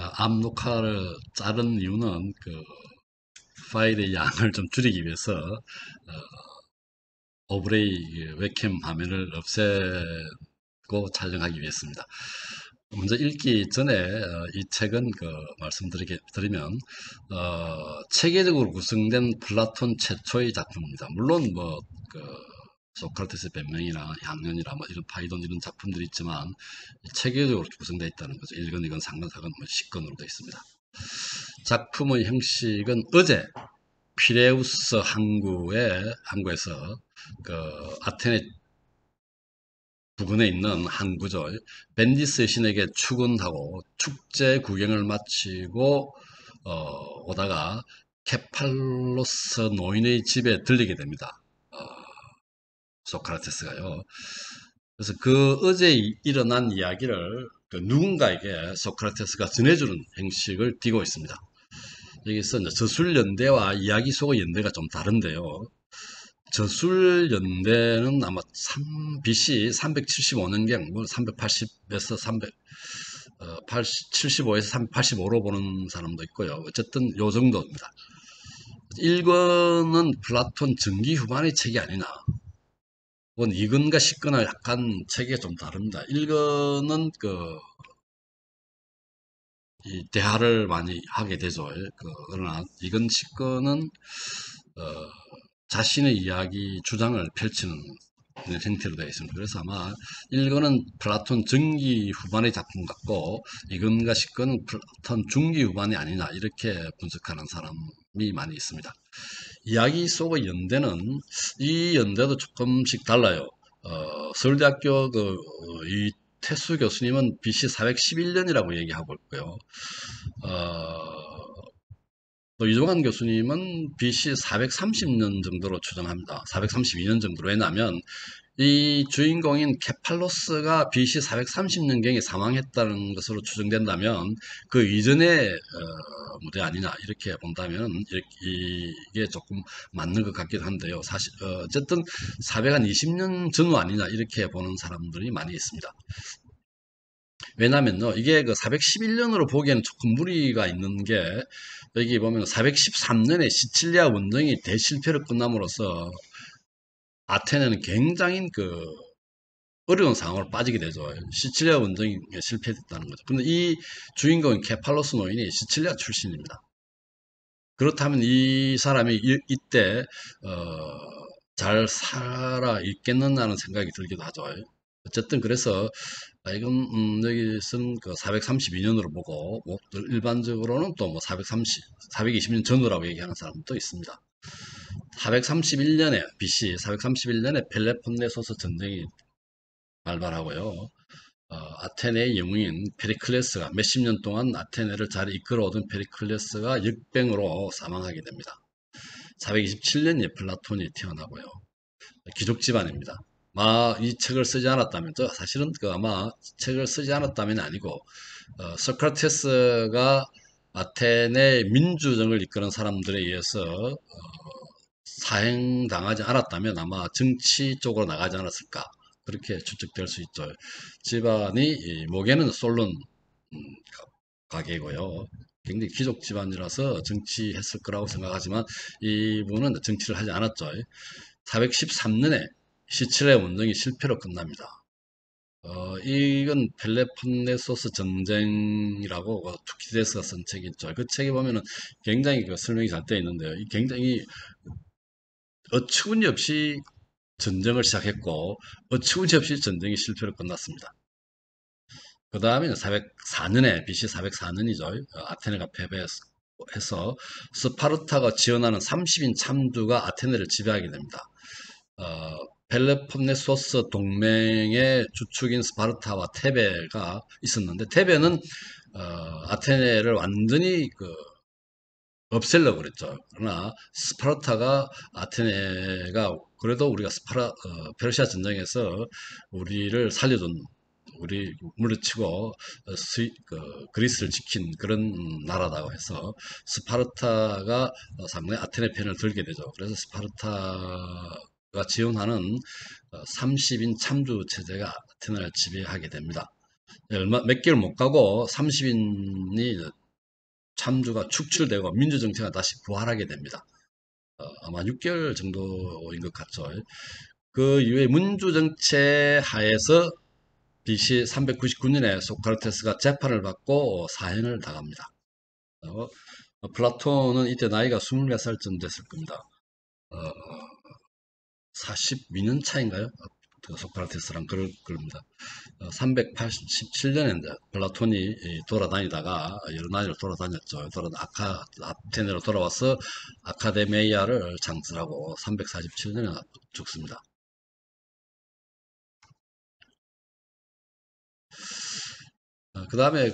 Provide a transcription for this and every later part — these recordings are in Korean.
앞 녹화를 자른 이유는 파일의 양을 좀 줄이기 위해서 오브레이 웹캠 화면을 없애고 촬영하기 위해서입니다. 먼저 읽기 전에 이 책은 말씀드리면 체계적으로 구성된 플라톤 최초의 작품입니다. 물론 소크라테스 변명이나 향년이나 이런 파이돈 이런 작품들이 있지만 체계적으로 구성되어 있다는 거죠. 1권, 2권, 3권, 4권, 10권으로 되어 있습니다. 작품의 형식은 어제 피레우스 항구에서 아테네 부근에 있는 항구죠. 벤디스의 신에게 출근하고 축제 구경을 마치고 오다가 케팔로스 노인의 집에 들리게 됩니다. 소크라테스가요. 그래서 어제 일어난 이야기를 누군가에게 소크라테스가 전해주는 형식을 띠고 있습니다. 여기서 이제 저술연대와 이야기 속의 연대가 좀 다른데요. 저술연대는 아마 BC 375년경, 380에서 75에서 385로 보는 사람도 있고요. 어쨌든 요 정도입니다. 1권은 플라톤 전기 후반의 책이 아니나, 2권과 10권은 약간 책이 좀 다릅니다. 1권은 이 대화를 많이 하게 되죠. 그러나 2권, 10권은 자신의 이야기 주장을 펼치는 형태로 되어 있습니다. 그래서 아마 1권은 플라톤 전기 후반의 작품 같고 2권과 10권은 플라톤 중기 후반이 아니냐 이렇게 분석하는 사람이 많이 있습니다. 이야기 속의 연대는 이 연대도 조금씩 달라요. 서울대학교 이태수 교수님은 BC 411년이라고 얘기하고 있고요. 또 이종환 교수님은 BC 430년 정도로 추정합니다. 432년 정도로. 왜냐하면 이 주인공인 케팔로스가 BC 430년경에 사망했다는 것으로 추정된다면 그 이전의 무대 아니냐 이렇게 본다면 이게 조금 맞는 것 같기도 한데요. 사실 어쨌든 420년 전후 아니냐 이렇게 보는 사람들이 많이 있습니다. 왜냐면요, 이게 411년으로 보기에는 조금 무리가 있는 게, 여기 보면 413년에 시칠리아 원정이 대실패로 끝남으로써 아테네는 굉장히 어려운 상황으로 빠지게 되죠. 시칠리아 원정이 실패했다는 거죠. 근데 이 주인공인 케팔로스 노인이 시칠리아 출신입니다. 그렇다면 이 사람이 이때 잘 살아 있겠느냐는 생각이 들기도 하죠. 어쨌든 그래서 이건 여기서는 432년으로 보고 일반적으로는 또 420년 전후라고 얘기하는 사람도 있습니다. 431년에 BC 431년에 펠레폰네소스 전쟁이 발발하고요. 아테네의 영웅인 페리클레스가 몇십 년 동안 아테네를 잘 이끌어오던 페리클레스가 역병으로 사망하게 됩니다. 427년에 플라톤이 태어나고요. 귀족 집안입니다. 이 책을 쓰지 않았다면, 사실은 아마 책을 쓰지 않았다면 아니고, 소크라테스가 아테네 민주정을 이끄는 사람들에 의해서 사행당하지 않았다면 아마 정치 쪽으로 나가지 않았을까. 그렇게 추측될 수 있죠. 집안이, 목에는 솔론 가게고요. 굉장히 귀족 집안이라서 정치했을 거라고 생각하지만 이분은 정치를 하지 않았죠. 413년에 시칠레 원정이 실패로 끝납니다. 이건 펠레폰네소스 전쟁이라고 투키디데스가 쓴 책이 있죠. 그 책에 보면은 굉장히 설명이 잘 되어 있는데요. 이 굉장히 어처구니 없이 전쟁을 시작했고 어처구니 없이 전쟁이 실패로 끝났습니다. 그 다음에 404년에 BC 404년이죠. 아테네가 패배해서 스파르타가 지원하는 30인 참두가 아테네를 지배하게 됩니다. 펠레폰네소스 동맹의 주축인 스파르타와 테베가 있었는데 테베는 아테네를 완전히 없애려고 그랬죠. 그러나 스파르타가 아테네가 그래도 우리가 페르시아 전쟁에서 우리를 살려준 우리 물리치고 그리스를 지킨 그런 나라다고 해서 스파르타가 상당히 아테네 편을 들게 되죠. 그래서 스파르타가 지원하는 30인 참주 체제가 아테네를 지배하게 됩니다. 얼마 몇 개월 못 가고 30인이 참주가 축출되고 민주정치가 다시 부활하게 됩니다. 아마 6개월 정도인 것 같죠. 그 이후에 민주정체 하에서 BC 399년에 소크라테스가 재판을 받고 사형을 당합니다. 플라톤은 이때 나이가 24살쯤 됐을 겁니다. 42년 차인가요? 그 소크라테스랑 그럴 겁니다. 387년에 플라톤이 돌아다니다가 여러 나라를 돌아다녔죠. 아테네로 돌아와서 아카데미아를 창설하고 347년에 죽습니다. 그 다음에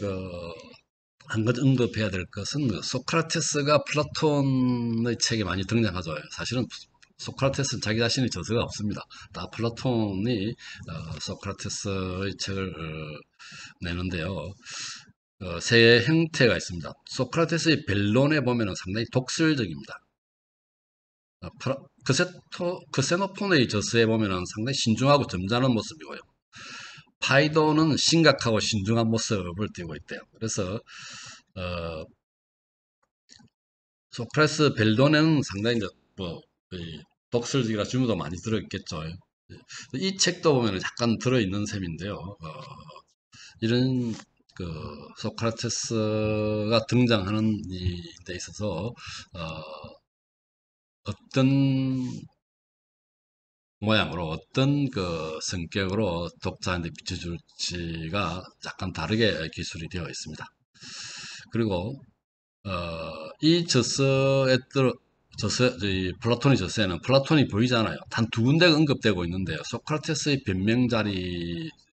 한 가지 언급해야 될 것은 소크라테스가 플라톤의 책에 많이 등장하죠. 사실은 소크라테스는 자기 자신이 저서가 없습니다. 다 플라톤이 소크라테스의 책을 내는데요. 세 형태가 있습니다. 소크라테스의 변론에 보면 상당히 독설적입니다. 크세노폰의 저서에 보면 상당히 신중하고 점잖은 모습이고요. 파이도는 심각하고 신중한 모습을 띠고 있대요. 그래서 소크라테스 벨론에는 상당히 독설적이라 주문도 많이 들어있겠죠. 이 책도 보면 약간 들어있는 셈인데요. 이런 소크라테스가 등장하는 데 있어서 어떤 모양으로 어떤 성격으로 독자한테 비춰줄지가 약간 다르게 기술이 되어 있습니다. 그리고 이 플라톤의 저서에는 플라톤이 보이잖아요. 단 두 군데가 언급되고 있는데요. 소크라테스의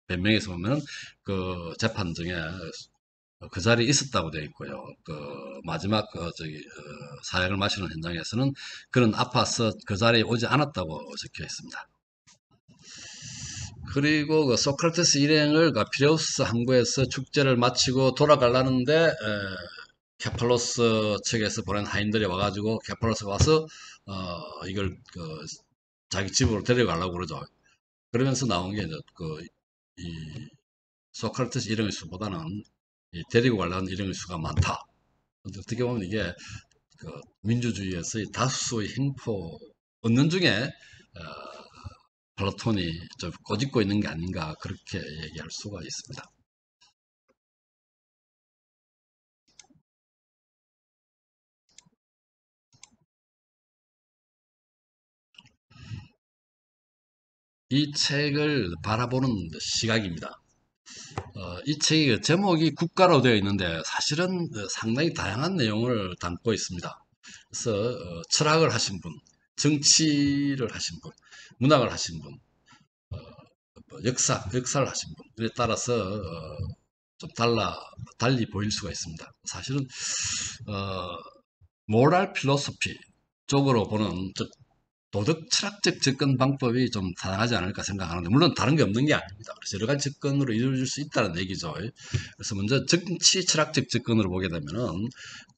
변명에서 보면 그 재판 중에 그 자리에 있었다고 되어 있고요. 마지막 사약을 마시는 현장에서는 그는 아파서 그 자리에 오지 않았다고 적혀 있습니다. 그리고 소크라테스 일행을 피레우스 항구에서 축제를 마치고 돌아가려는데 케팔로스 측에서 보낸 하인들이 와가지고 케팔로스가 와서 이걸 자기 집으로 데려가려고 그러죠. 그러면서 나온 게 이 소크라테스 일행의 수보다는 데리고 가려는 일행의 수가 많다. 어떻게 보면 이게 민주주의에서의 다수의 행포 얻는 중에 플라톤이 좀 꼬집고 있는 게 아닌가 그렇게 얘기할 수가 있습니다. 이 책을 바라보는 시각입니다. 이 책의 제목이 국가로 되어 있는데 사실은 상당히 다양한 내용을 담고 있습니다. 그래서 철학을 하신 분, 정치를 하신 분, 문학을 하신 분, 역사를 하신 분에 따라서 좀 달리 보일 수가 있습니다. 사실은 어, 모랄 필로소피 쪽으로 보는 도덕 철학적 접근 방법이 좀 다양하지 않을까 생각하는데 물론 다른 게 없는 게 아닙니다. 그래서 여러 가지 접근으로 이루어질 수 있다는 얘기죠. 그래서 먼저 정치 철학적 접근으로 보게 되면은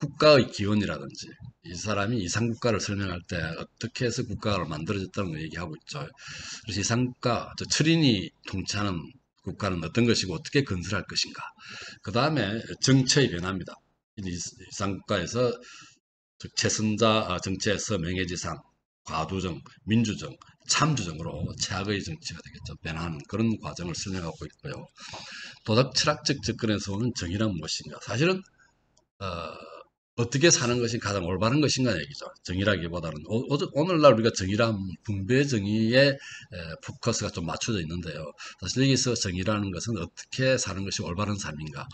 국가의 기원이라든지 이 사람이 이상국가를 설명할 때 어떻게 해서 국가를 만들어졌다는 걸 얘기하고 있죠. 그래서 이상국가, 철인이 통치하는 국가는 어떤 것이고 어떻게 건설할 것인가. 그 다음에 정체의 변화입니다. 이상국가에서 즉 최선자 정치에서 명예지상, 과두정, 민주정, 참주정으로 최악의 정치가 되겠죠. 변하는 그런 과정을 설명하고 있고요. 도덕 철학적 접근에서 오는 정의란 무엇인가? 사실은 어떻게 사는 것이 가장 올바른 것인가 얘기죠. 정의라기보다는 오늘날 우리가 정의란 분배 정의에 포커스가 좀 맞춰져 있는데요. 사실 여기서 정의라는 것은 어떻게 사는 것이 올바른 삶인가,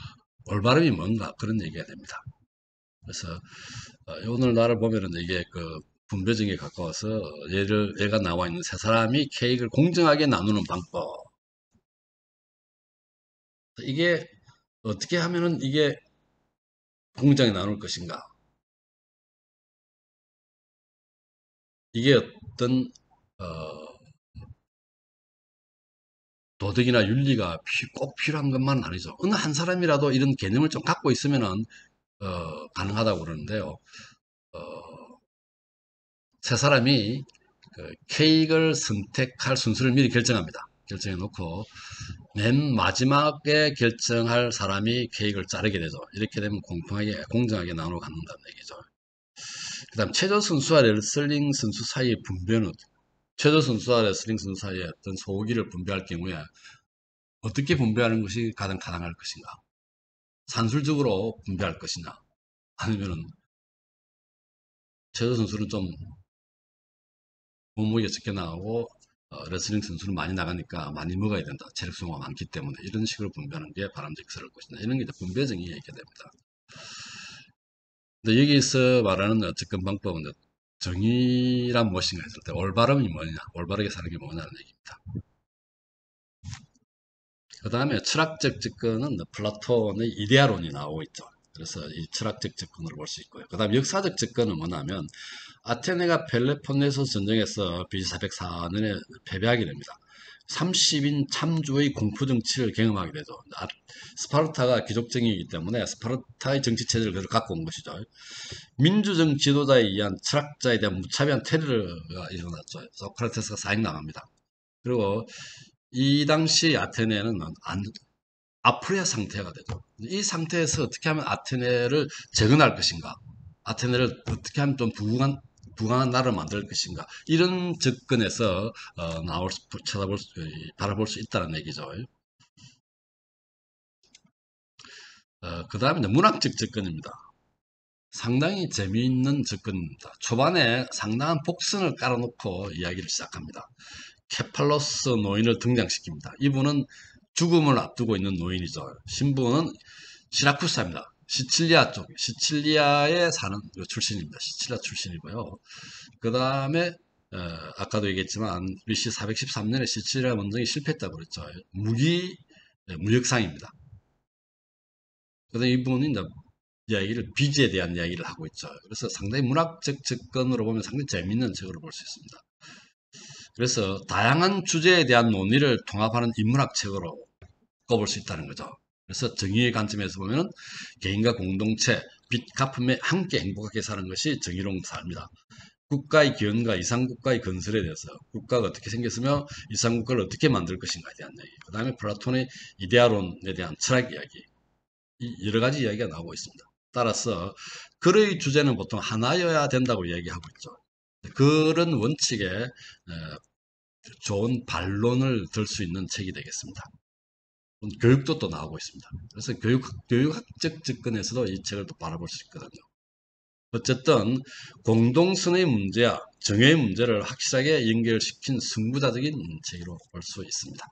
올바름이 뭔가 그런 얘기가 됩니다. 그래서 오늘날을 보면은 이게 분배정에 가까워서 얘가 나와 있는 세 사람이 케이크를 공정하게 나누는 방법. 이게 어떻게 하면은 이게 공정하게 나눌 것인가? 이게 어떤 도덕이나 윤리가 꼭 필요한 것만 아니죠. 어느 한 사람이라도 이런 개념을 좀 갖고 있으면은 가능하다고 그러는데요. 세 사람이 케이크를 선택할 순서를 미리 결정합니다. 결정해 놓고 맨 마지막에 결정할 사람이 케이크를 자르게 되죠. 이렇게 되면 공평하게, 공정하게 나눠 갖는다는 얘기죠. 그 다음, 체조 선수와 레슬링 선수 사이의 분배는, 체조 선수와 레슬링 선수 사이의 어떤 소고기를 분배할 경우에 어떻게 분배하는 것이 가장 타당할 것인가? 산술적으로 분배할 것이냐? 아니면은, 체조 선수는 좀 몸무게가 적게 나가고, 레슬링 선수는 많이 나가니까 많이 먹어야 된다. 체력 소모가 많기 때문에 이런 식으로 분배하는 게 바람직스러울 것이다. 이런 게 이제 분배 정의에 있게 됩니다. 근데 여기서 말하는 접근 방법은 정의란 무엇인가 했을 때 올바름이 뭐냐, 올바르게 사는 게 뭐냐는 얘기입니다. 그 다음에 철학적 접근은 플라톤의 이데아론이 나오고 있죠. 그래서 이 철학적 접근으로 볼 수 있고요. 그 다음 역사적 접근은 뭐냐면 아테네가 펠로폰네소 전쟁에서 BC 404년에 패배하게 됩니다. 30인 참주의 공포 정치를 경험하게 되죠. 스파르타가 귀족정이기 때문에 스파르타의 정치 체제를 그대로 갖고 온 것이죠. 민주적 지도자에 의한 철학자에 대한 무차별한 테러가 일어났죠. 소크라테스가 사형당합니다. 그리고 이 당시 아테네는 아프리아 상태가 되죠. 이 상태에서 어떻게 하면 아테네를 재건할 것인가? 아테네를 어떻게 하면 좀 부강한 나라를 만들 것인가? 이런 접근에서 바라볼 수 있다는 얘기죠. 그 다음에 문학적 접근입니다. 상당히 재미있는 접근입니다. 초반에 상당한 복선을 깔아놓고 이야기를 시작합니다. 케팔로스 노인을 등장시킵니다. 이분은 죽음을 앞두고 있는 노인이죠. 신부는 시라쿠사입니다. 시칠리아 쪽, 시칠리아에 사는 출신입니다. 시칠리아 출신이고요. 그 다음에 아까도 얘기했지만 BC 413년에 시칠리아 원정이 실패했다고 그랬죠. 무역상입니다. 그다음에 이분이 이제 이야기를 비지에 대한 이야기를 하고 있죠. 그래서 상당히 문학적 접근으로 보면 상당히 재미있는 책으로 볼 수 있습니다. 그래서 다양한 주제에 대한 논의를 통합하는 인문학 책으로 꼽을 수 있다는 거죠. 그래서 정의의 관점에서 보면 개인과 공동체, 빚 갚음에 함께 행복하게 사는 것이 정의로운 삶이다. 국가의 기원과 이상국가의 건설에 대해서 국가가 어떻게 생겼으며 이상국가를 어떻게 만들 것인가에 대한 얘기. 그 다음에 플라톤의 이데아론에 대한 철학 이야기. 여러 가지 이야기가 나오고 있습니다. 따라서 글의 주제는 보통 하나여야 된다고 이야기하고 있죠. 그런 원칙에 좋은 반론을 들 수 있는 책이 되겠습니다. 교육도 또 나오고 있습니다. 그래서 교육학적 접근에서도 이 책을 또 바라볼 수 있거든요. 어쨌든 공동선의 문제와 정의의 문제를 확실하게 연결시킨 승부자적인 책으로 볼 수 있습니다.